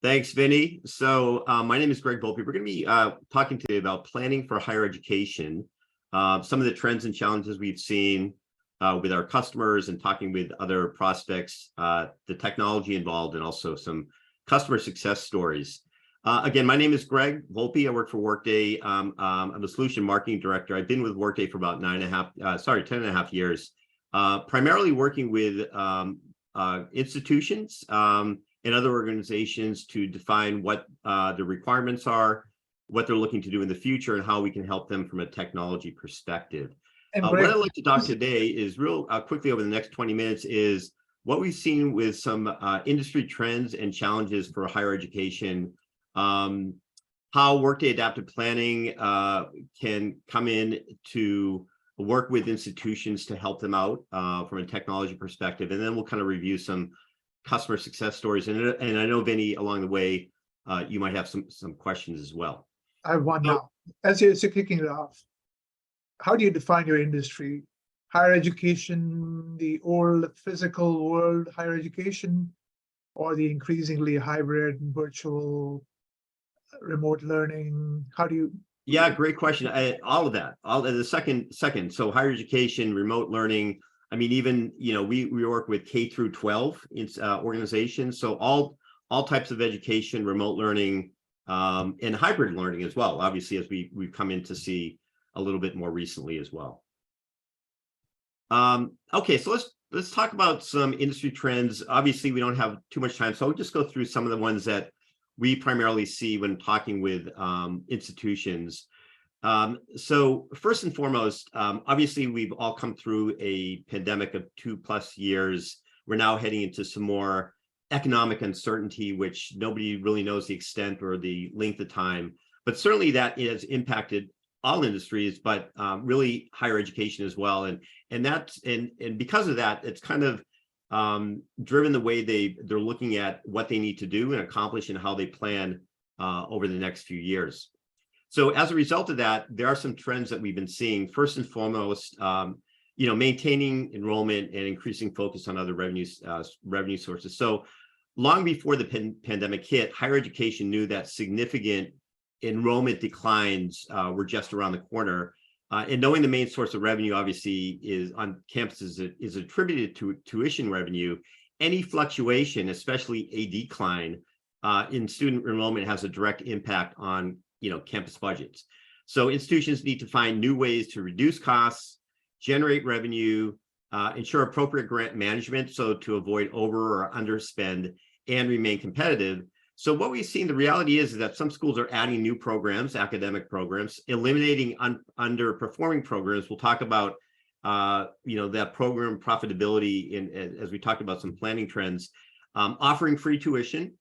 Thanks, Vinnie. So my name is Greg Volpe. We're going to be talking today about planning for higher education, some of the trends and challenges we've seen with our customers and talking with other prospects, the technology involved, and also some customer success stories. Again, my name is Greg Volpe. I work for Workday. I'm a solution marketing director. I've been with Workday for about 10.5 years, primarily working with institutions and other organizations to define what the requirements are, what they're looking to do in the future, and how we can help them from a technology perspective. What I'd like to talk today is real quickly over the next 20 minutes is what we've seen with some industry trends and challenges for higher education, how Workday Adaptive Planning can come in to work with institutions to help them out from a technology perspective, and then we'll kind of review some customer success stories. And I know, Vinnie, along the way, you might have some questions as well. I have one now. As you're kicking it off, how do you define your industry? Higher education, the old physical world, higher education, or the increasingly hybrid and virtual remote learning? How do you? Yeah, great question. All of that, the second. So higher education, remote learning. I mean, even, we work with K through 12 organizations. So all types of education, remote learning, and hybrid learning as well, obviously, as we've come in to see a little bit more recently as well. Okay, so let's talk about some industry trends. Obviously, we don't have too much time, so I'll just go through some of the ones that we primarily see when talking with institutions. So first and foremost, obviously, we've all come through a pandemic of 2+ years. We're now heading into some more economic uncertainty, which nobody really knows the extent or the length of time. But certainly that has impacted all industries, but really higher education as well. And because of that, it's kind of driven the way they're looking at what they need to do and accomplish and how they plan over the next few years. So as a result of that, there are some trends that we've been seeing. First and foremost, maintaining enrollment and increasing focus on other revenue sources. So long before the pandemic hit, higher education knew that significant enrollment declines were just around the corner. And knowing the main source of revenue, obviously, is on campuses is attributed to tuition revenue. Any fluctuation, especially a decline in student enrollment, has a direct impact on campus budgets. So institutions need to find new ways to reduce costs, generate revenue, ensure appropriate grant management, so to avoid over or underspend and remain competitive. So what we've seen, the reality is that some schools are adding new programs, academic programs, eliminating underperforming programs. We'll talk about that program profitability as we talked about some planning trends, offering free tuition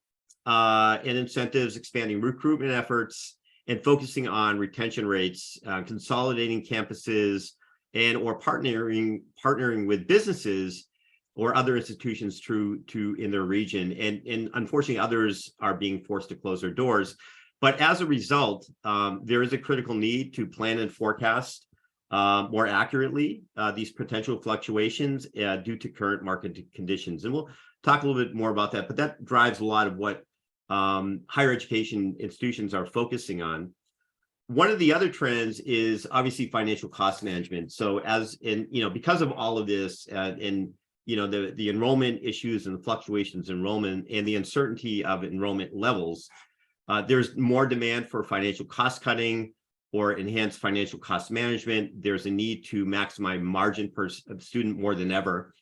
and incentives, expanding recruitment efforts, and focusing on retention rates, consolidating campuses, and or partnering with businesses or other institutions in their region. And unfortunately, others are being forced to close their doors. But as a result, there is a critical need to plan and forecast more accurately these potential fluctuations due to current market conditions. And we'll talk a little bit more about that, but that drives a lot of what higher education institutions are focusing on. One of the other trends is obviously financial cost management. So because of all of this and the enrollment issues and the fluctuations in enrollment and the uncertainty of enrollment levels, there's more demand for financial cost cutting or enhanced financial cost management. There's a need to maximize margin per student more than ever.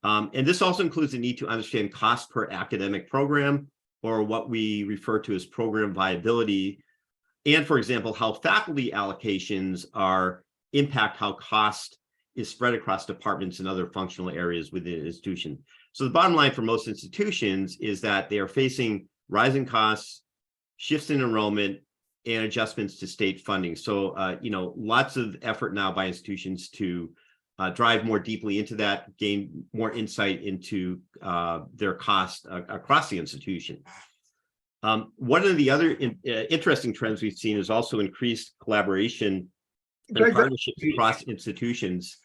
And this also includes the need to understand cost per academic program, or what we refer to as program viability. And for example, how faculty allocations impact how cost is spread across departments and other functional areas within an institution. So the bottom line for most institutions is that they are facing rising costs, shifts in enrollment, and adjustments to state funding. So, lots of effort now by institutions to drive more deeply into that, gain more insight into their cost across the institution. One of the other interesting trends we've seen is also increased collaboration and partnerships across institutions.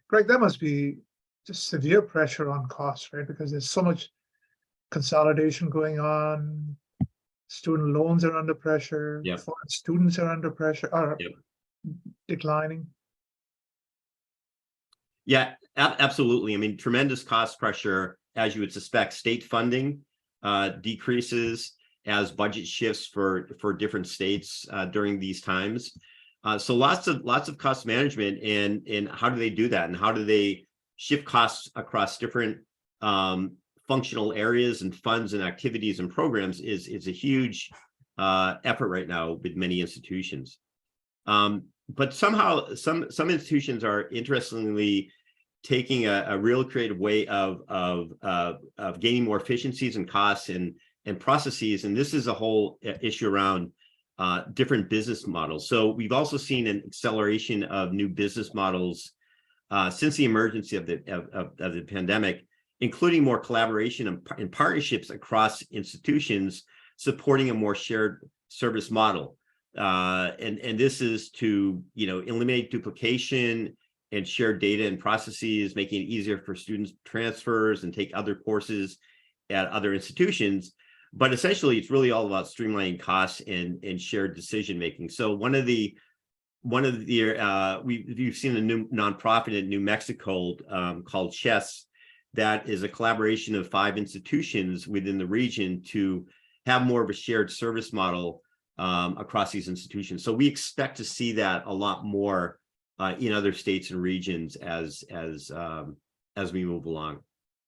Greg, that must be just severe pressure on costs, right? Because there's so much consolidation going on, Student loans are under pressure. Yep. Foreign students are under pressure, are Yep. declining. Yeah, absolutely. I mean, tremendous cost pressure, as you would suspect. State funding decreases as budget shifts for different states during these times. So lots of cost management, and how do they do that, and how do they shift costs across different functional areas and funds and activities and programs is a huge effort right now with many institutions. But somehow some institutions are interestingly taking a real creative way of gaining more efficiencies and costs and processes. And this is a whole issue around different business models. So we've also seen an acceleration of new business models since the emergence of the pandemic, including more collaboration and partnerships across institutions supporting a more shared service model. And this is to, eliminate duplication and share data and processes, making it easier for students transfers and take other courses at other institutions. But essentially, it's really all about streamlining costs and shared decision making. So we've seen a new nonprofit in New Mexico called Chess, that is a collaboration of 5 institutions within the region to have more of a shared service model across these institutions. So we expect to see that a lot more in other states and regions as we move along.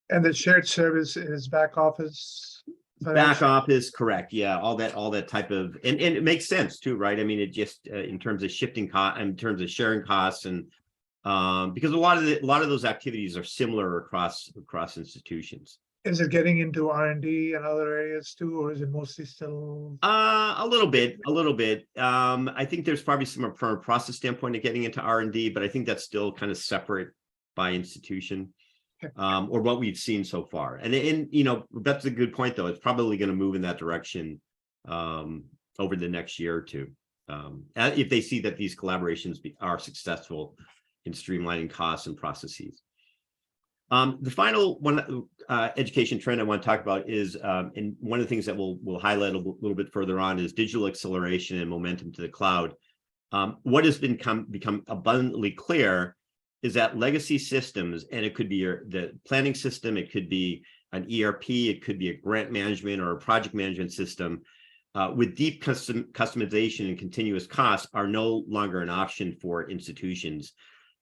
And the shared service is back office. Back office, correct? Yeah, all that type of, and it makes sense too, right? I mean, it just in terms of shifting cost, in terms of sharing costs, and because a lot of those activities are similar across institutions. Is it getting into R&D and other areas too, or is it mostly still? A little bit. I think there's probably some from a process standpoint of getting into R&D, but I think that's still kind of separate by institution, or what we've seen so far. And that's a good point though. It's probably going to move in that direction over the next year or two, if they see that these collaborations are successful in streamlining costs and processes. The final one education trend I want to talk about is, and one of the things that we'll highlight a little bit further on, is digital acceleration and momentum to the cloud. What has become abundantly clear is that legacy systems, and it could be the planning system, it could be an ERP, it could be a grant management or a project management system, with deep customization and continuous costs, are no longer an option for institutions.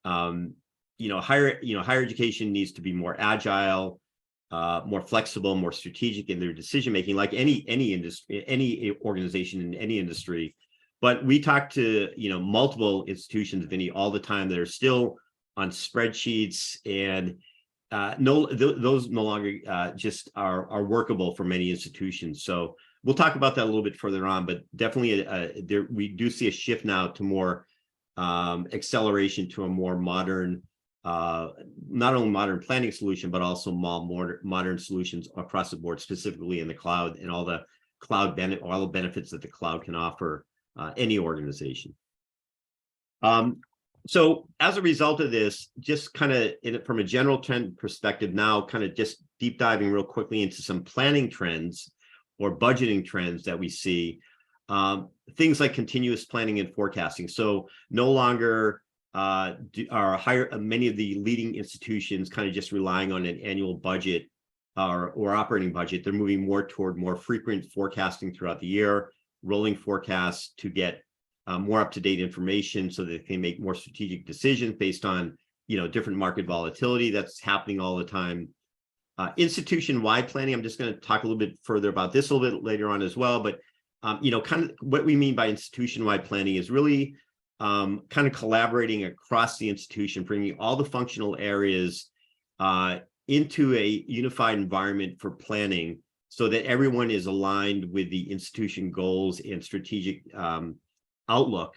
Higher education needs to be more agile, more flexible, more strategic in their decision making, like any industry, any organization in any industry. But we talk to multiple institutions, Vinnie, all the time that are still on spreadsheets, and those no longer just are workable for many institutions. So we'll talk about that a little bit further on, but definitely we do see a shift now to more acceleration to a more modern, not only modern planning solution, but also modern solutions across the board, specifically in the cloud, and all the benefits that the cloud can offer any organization. So as a result of this, just kind of from a general trend perspective now, kind of just deep diving real quickly into some planning trends or budgeting trends that we see. Things like continuous planning and forecasting. So no longer many of the leading institutions kind of just relying on an annual budget or operating budget. They're moving more toward more frequent forecasting throughout the year, rolling forecasts to get more up-to-date information so that they can make more strategic decisions based on different market volatility that's happening all the time. Institution-wide planning, I'm just going to talk a little bit further about this a little bit later on as well, but kind of what we mean by institution-wide planning is really kind of collaborating across the institution, bringing all the functional areas into a unified environment for planning so that everyone is aligned with the institution goals and strategic outlook.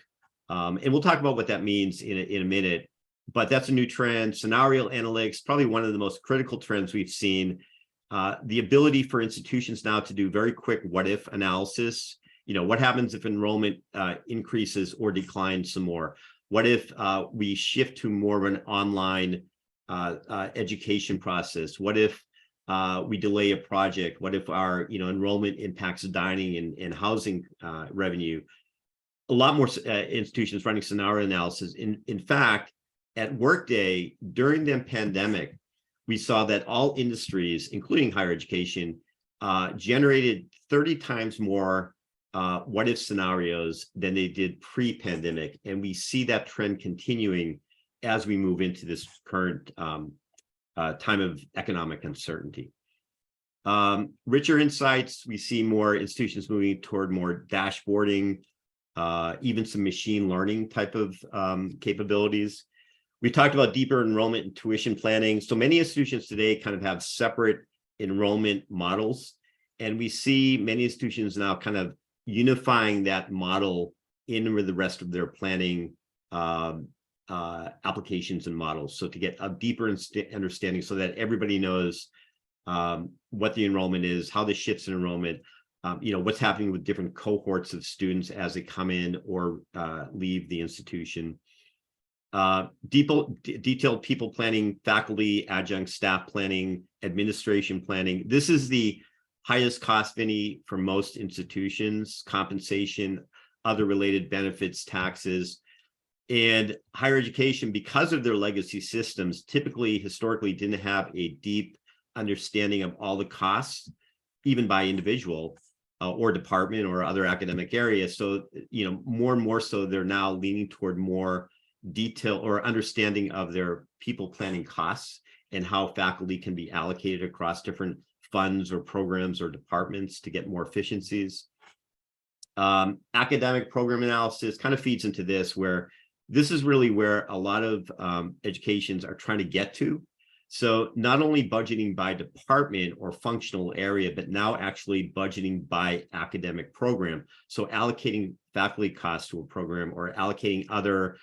And we'll talk about what that means in a minute, but that's a new trend. Scenario analytics, probably one of the most critical trends we've seen. The ability for institutions now to do very quick what-if analysis. What happens if enrollment increases or declines some more? What if we shift to more of an online education process? What if we delay a project? What if our enrollment impacts dining and housing revenue? A lot more institutions running scenario analysis. In fact, at Workday during the pandemic, we saw that all industries, including higher education, generated 30 times more what if scenarios than they did pre-pandemic. And we see that trend continuing as we move into this current time of economic uncertainty. Richer insights, we see more institutions moving toward more dashboarding, even some machine learning type of capabilities. We talked about deeper enrollment and tuition planning. So many institutions today kind of have separate enrollment models, and we see many institutions now kind of unifying that model in with the rest of their planning applications and models. So to get a deeper understanding so that everybody knows what the enrollment is, how the shifts in enrollment, what's happening with different cohorts of students as they come in or leave the institution. Detailed people planning, faculty, adjunct staff planning, administration planning. This is the highest cost, Vinnie, for most institutions: compensation, other related benefits, taxes. And higher education, because of their legacy systems, typically historically didn't have a deep understanding of all the costs, even by individual or department or other academic areas. So more and more so, they're now leaning toward more detail or understanding of their people planning costs and how faculty can be allocated across different funds or programs or departments to get more efficiencies. Academic program analysis kind of feeds into this, where this is really where a lot of educations are trying to get to. So not only budgeting by department or functional area, but now actually budgeting by academic program. So allocating faculty costs to a program or allocating other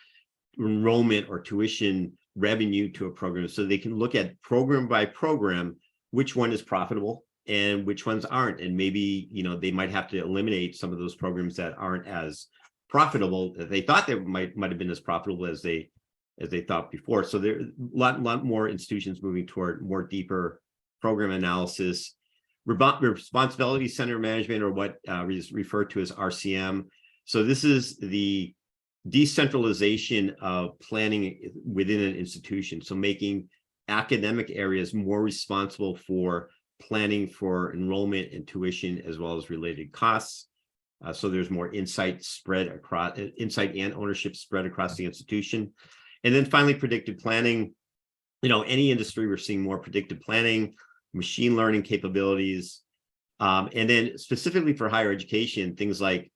enrollment or tuition revenue to a program, so they can look at program by program which one is profitable and which ones aren't, and maybe they might have to eliminate some of those programs that aren't as profitable that they thought they might have been as profitable as they thought before. So there are a lot more institutions moving toward more deeper program analysis. Responsibility center management, or what is referred to as RCM. So this is the decentralization of planning within an institution. So making academic areas more responsible for planning for enrollment and tuition, as well as related costs. So there's more insight and ownership spread across the institution. And then finally, predictive planning. Any industry, we're seeing more predictive planning, machine learning capabilities. And then specifically for higher education, things like,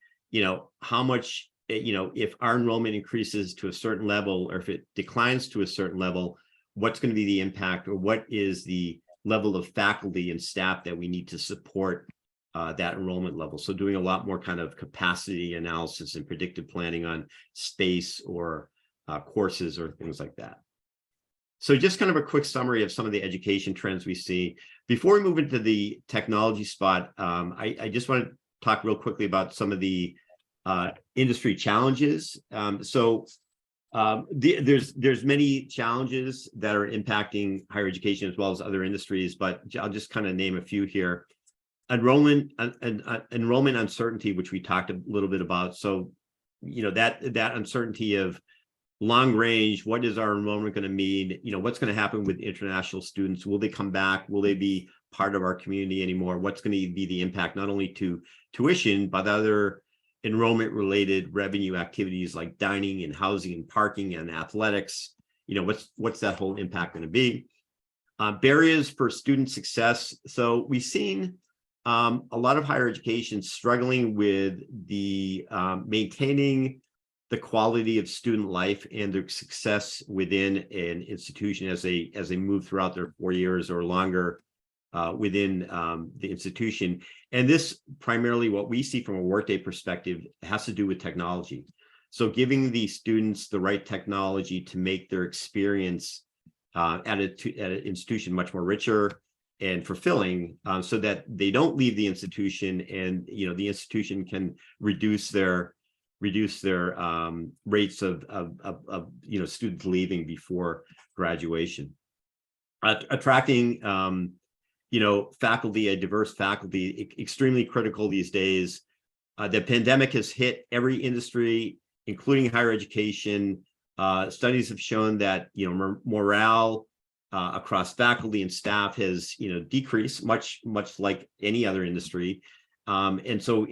how much, if our enrollment increases to a certain level, or if it declines to a certain level, what's going to be the impact, or what is the level of faculty and staff that we need to support that enrollment level. So doing a lot more kind of capacity analysis and predictive planning on space or courses or things like that. So just kind of a quick summary of some of the education trends we see. Before we move into the technology spot, I just want to talk real quickly about some of the industry challenges. There's many challenges that are impacting higher education as well as other industries, but I'll just kind of name a few here. Enrollment uncertainty, which we talked a little bit about. So, that uncertainty of long range, what is our enrollment going to mean? What's going to happen with international students? Will they come back? Will they be part of our community anymore? What's going to be the impact not only to tuition, but other enrollment related revenue activities like dining and housing and parking and athletics? What's that whole impact going to be? Barriers for student success. So we've seen a lot of higher education struggling with the maintaining the quality of student life and their success within an institution as they move throughout their 4 years or longer within the institution. And this primarily, what we see from a Workday perspective, has to do with technology. So giving the students the right technology to make their experience at an institution much more richer and fulfilling, so that they don't leave the institution, and the institution can reduce their rates of students leaving before graduation. Attracting faculty, a diverse faculty, extremely critical these days. The pandemic has hit every industry, including higher education. Studies have shown that morale across faculty and staff has decreased, much like any other industry. And so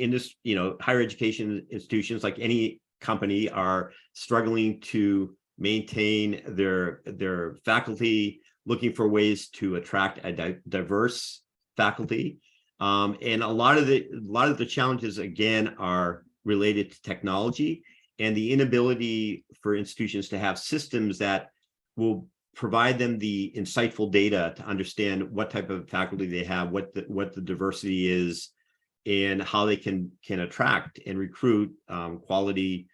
higher education institutions, like any company, are struggling to maintain their faculty, looking for ways to attract a diverse faculty. And a lot of the challenges, again, are related to technology and the inability for institutions to have systems that will provide them the insightful data to understand what type of faculty they have, what the diversity is, and how they can attract and recruit quality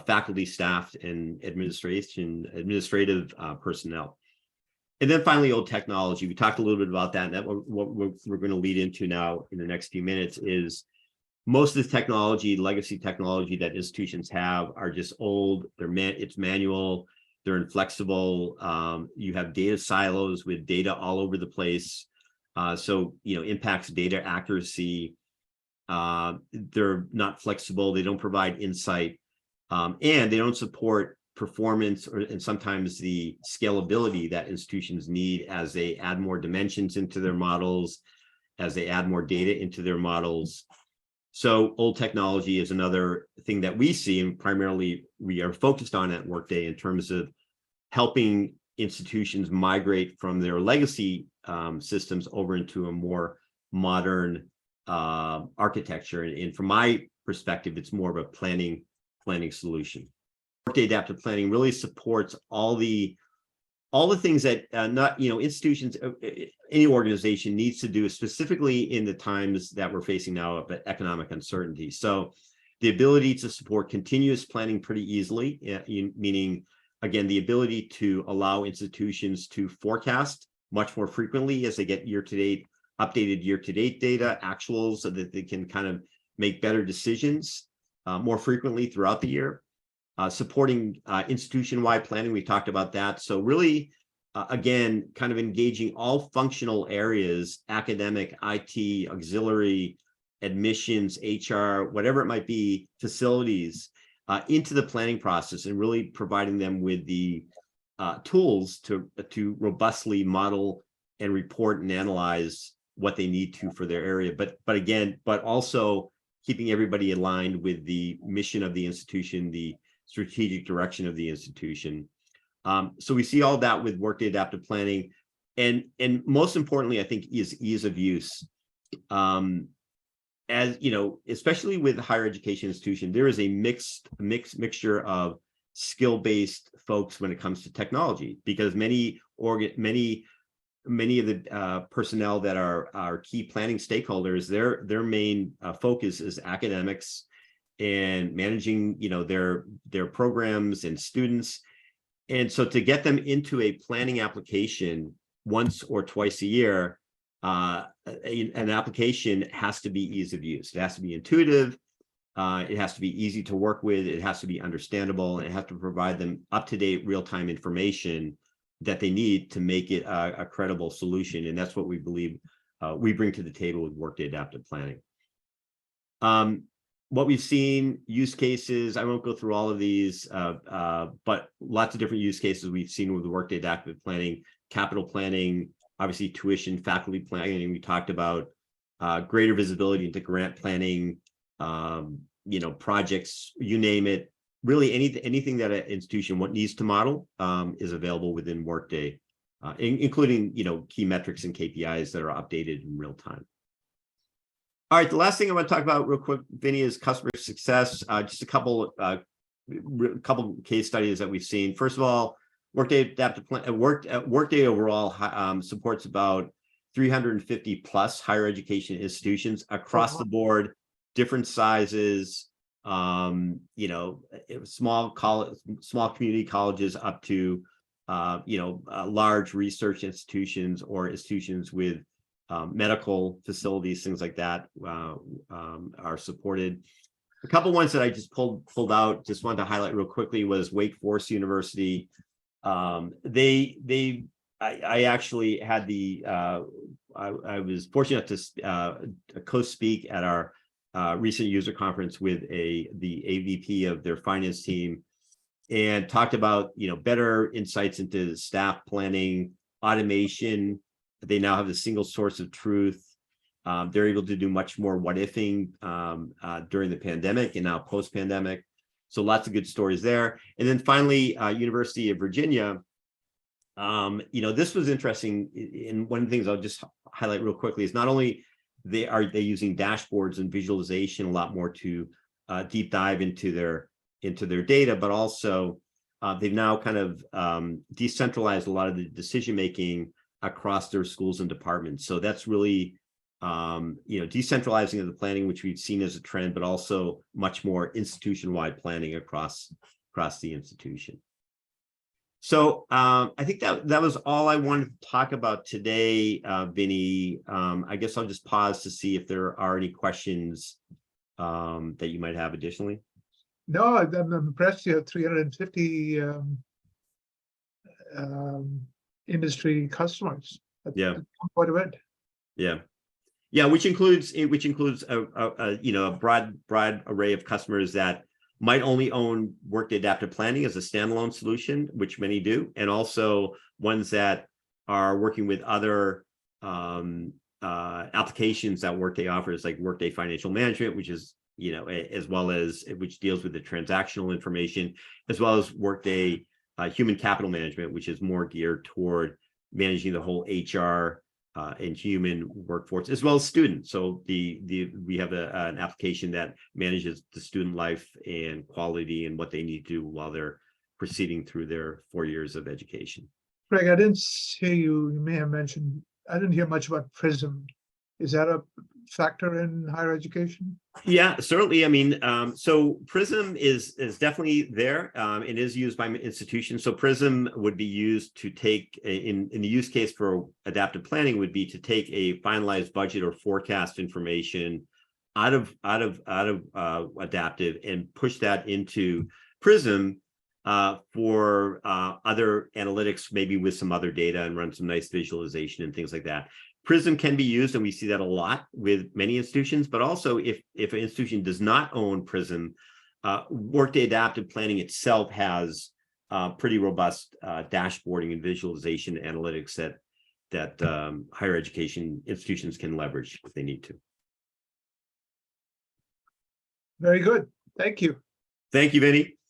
faculty, staff, and administrative personnel. And then finally, old technology. We talked a little bit about that, and that what we're going to lead into now in the next few minutes is most of the technology, legacy technology that institutions have, are just old. It's manual. They're inflexible. You have data silos with data all over the place. So impacts data accuracy. They're not flexible. They don't provide insight, and they don't support performance and sometimes the scalability that institutions need as they add more dimensions into their models, as they add more data into their models. So old technology is another thing that we see, and primarily we are focused on at Workday in terms of helping institutions migrate from their legacy systems over into a more modern architecture. And from my perspective, it's more of a planning solution. Workday Adaptive Planning really supports all the things that institutions, any organization needs to do, specifically in the times that we're facing now of economic uncertainty. So the ability to support continuous planning pretty easily, meaning, again, the ability to allow institutions to forecast much more frequently as they get updated year-to-date data, actuals, so that they can kind of make better decisions more frequently throughout the year. Supporting institution-wide planning, we talked about that. So really, again, kind of engaging all functional areas, academic, IT, auxiliary, admissions, HR, whatever it might be, facilities, into the planning process, and really providing them with the tools to robustly model and report and analyze what they need to for their area. But also keeping everybody aligned with the mission of the institution, the strategic direction of the institution. So we see all that with Workday Adaptive Planning, and most importantly, I think, is ease of use. As especially with higher education institution, there is a mixture of skill-based folks when it comes to technology, because many of the personnel that are key planning stakeholders, their main focus is academics and managing their programs and students. And so to get them into a planning application once or twice a year, an application has to be ease of use. It has to be intuitive. It has to be easy to work with. It has to be understandable, and it has to provide them up-to-date real-time information that they need to make it a credible solution. And that's what we believe we bring to the table with Workday Adaptive Planning. What we've seen, use cases, I won't go through all of these, but lots of different use cases we've seen with the Workday Adaptive Planning, capital planning, obviously tuition, faculty planning, we talked about, greater visibility into grant planning, projects, you name it. Really anything that an institution needs to model is available within Workday, including key metrics and KPIs that are updated in real time. All right, the last thing I want to talk about real quick, Vinnie, is customer success. Just a couple case studies that we've seen. First of all, Workday Adaptive Plan, Workday overall supports about 350 plus higher education institutions across the board, different sizes. Small community colleges up to large research institutions or institutions with medical facilities, things like that are supported. A couple ones that I just pulled out, just wanted to highlight real quickly, was Wake Forest University. I actually had the I was fortunate to co-speak at our recent user conference with the AVP of their finance team, and talked about better insights into staff planning, automation. They now have a single source of truth. They're able to do much more what-ifing during the pandemic and now post-pandemic. So lots of good stories there. And then finally, University of Virginia. This was interesting. And one of the things I'll just highlight real quickly is not only they using dashboards and visualization a lot more to deep dive into their data, but also they've now kind of decentralized a lot of the decision making across their schools and departments. So that's really decentralizing of the planning, which we've seen as a trend, but also much more institution-wide planning across the institution. So I think that was all I wanted to talk about today, Vinnie. I guess I'll just pause to see if there are any questions that you might have additionally. No, I'm impressed. You have 350 industry customers. Yeah, that's quite a bit. Yeah, which includes a broad array of customers that might only own Workday Adaptive Planning as a standalone solution, which many do, and also ones that are working with other applications that Workday offers, like Workday Financial Management, which is as well as which deals with the transactional information, as well as Workday Human Capital Management, which is more geared toward managing the whole HR and human workforce, as well as students. So we have an application that manages the student life and quality and what they need to do while they're proceeding through their 4 years of education. Greg, I didn't hear you. You may have mentioned. I didn't hear much about Prism. Is that a factor in higher education? Yeah, certainly. I mean, so Prism is definitely there. It is used by institutions. So Prism would be used to take in the use case for adaptive planning would be to take a finalized budget or forecast information out of adaptive and push that into Prism for other analytics, maybe with some other data, and run some nice visualization and things like that. Prism can be used, and we see that a lot with many institutions, but also if an institution does not own Prism, Workday Adaptive Planning itself has pretty robust dashboarding and visualization analytics that higher education institutions can leverage if they need to. Very good. Thank you. Thank you, Vinnie.